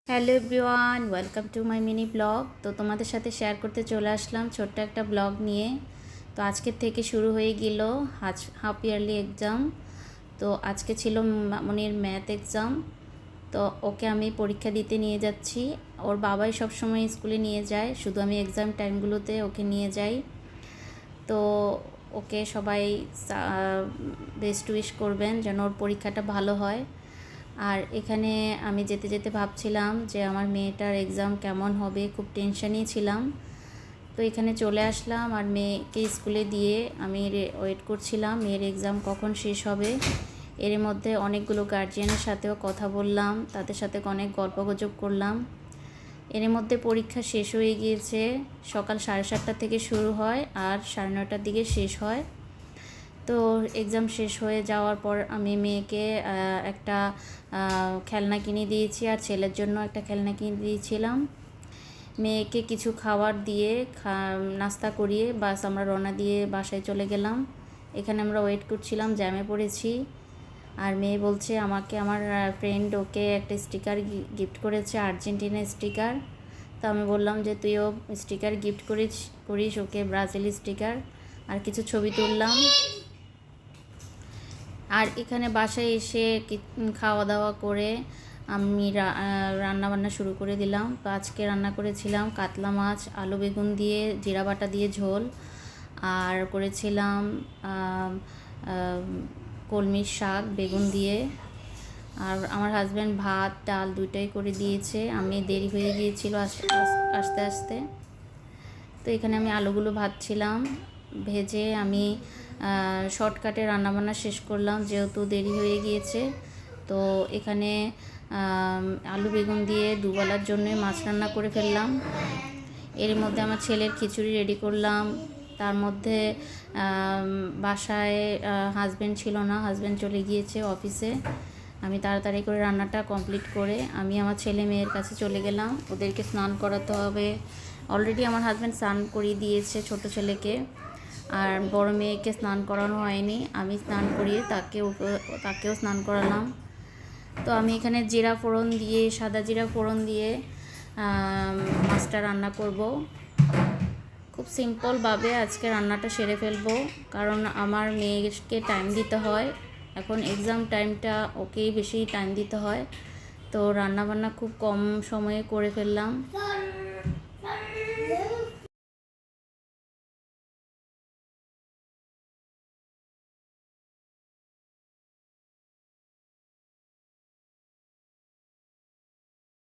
Hello everyone, welcome to my mini blog. তো তোমাদের সাথে শেয়ার করতে চলে আসলাম ছোট্ট একটা ব্লগ নিয়ে। তো আজকের থেকে শুরু হয়ে গেল হাফ ইয়ারলি এক্সাম। তো আজকে ছিল মনির ম্যাথ এক্সাম। তো ওকে আমি পরীক্ষা দিতে নিয়ে যাচ্ছি। ওর বাবাই সবসময় স্কুলে নিয়ে যায়, শুধু আমি এক্সাম টাইমগুলোতে ওকে নিয়ে যাই। তো ওকে সবাই বেস্ট উইশ করবেন যেন ওর পরীক্ষাটা ভালো হয়। আর এখানে আমি যেতে যেতে ভাবছিলাম যে আমার মেয়েটার এক্সাম কেমন হবে, খুব টেনশানেই ছিলাম। তো এখানে চলে আসলাম আর মেয়েকে স্কুলে দিয়ে আমি ওয়েট করছিলাম মেয়ের এক্সাম কখন শেষ হবে। এর মধ্যে অনেকগুলো গার্জিয়ানের সাথেও কথা বললাম, তাদের সাথে অনেক গল্পগুজব করলাম। এর মধ্যে পরীক্ষা শেষ হয়ে গিয়েছে। সকাল 7:30 থেকে শুরু হয় আর 9:30টার দিকে শেষ হয়। তো এক্সাম শেষ হয়ে যাওয়ার পর আমি মেয়েকে একটা খেলনা কিনে দিয়েছি আর ছেলের জন্য একটা খেলনা কিনে দিয়েছিলাম। মেয়েকে কিছু খাবার দিয়ে নাস্তা করিয়ে বাস আমরা রওনা দিয়ে বাসায় চলে গেলাম। এখানে আমরা ওয়েট করছিলাম, জ্যামে পড়েছি। আর মেয়ে বলছে আমাকে আমার ফ্রেন্ড ওকে একটা স্টিকার গিফট করেছে, আর্জেন্টিনা স্টিকার। তো আমি বললাম যে তুইও স্টিকার গিফট করিস ওকে, ব্রাজিল স্টিকার। আর কিছু ছবি তুললাম। আর এখানে বাসায় এসে খাওয়া দাওয়া করে আমি রান্না বান্না শুরু করে দিলাম। তো আজকে রান্না করেছিলাম কাতলা মাছ আলু বেগুন দিয়ে জিরা বাটা দিয়ে ঝোল, আর করেছিলাম কলমির শাক বেগুন দিয়ে। আর আমার হাজব্যান্ড ভাত ডাল দুইটাই করে দিয়েছে, আমি দেরি হয়ে গিয়েছিল আস্তে আস্তে। তো এখানে আমি আলুগুলো ভাজছিলাম, ভেজে আমি শর্টকাটে রান্নাবান্না শেষ করলাম যেহেতু দেরি হয়ে গিয়েছে। তো এখানে আলু বেগুন দিয়ে দুবেলার জন্য মাছ রান্না করে ফেললাম। এর মধ্যে আমার ছেলের খিচুড়ি রেডি করলাম। তার মধ্যে বাসায় হাজব্যান্ড ছিল না, হাজব্যান্ড চলে গিয়েছে অফিসে। আমি তাড়াতাড়ি করে রান্নাটা কমপ্লিট করে আমি আমার ছেলে মেয়ের কাছে চলে গেলাম, ওদেরকে স্নান করাতে হবে। অলরেডি আমার হাজব্যান্ড স্নান করিয়ে দিয়েছে ছোট ছেলেকে, আর বড় মেয়েকে স্নান করানো হয়নি, আমি স্নান করিয়ে তাকেও স্নান করালাম। তো আমি এখানে জিরা ফোড়ন দিয়ে সাদা জিরা ফোড়ন দিয়ে মাছটা রান্না করব। খুব সিম্পলভাবে আজকে রান্নাটা সেরে ফেলবো, কারণ আমার মেয়েকে টাইম দিতে হয়। এখন এক্সাম টাইমটা ওকেই বেশি টাইম দিতে হয়। তো রান্নাবান্না খুব কম সময়ে করে ফেললাম।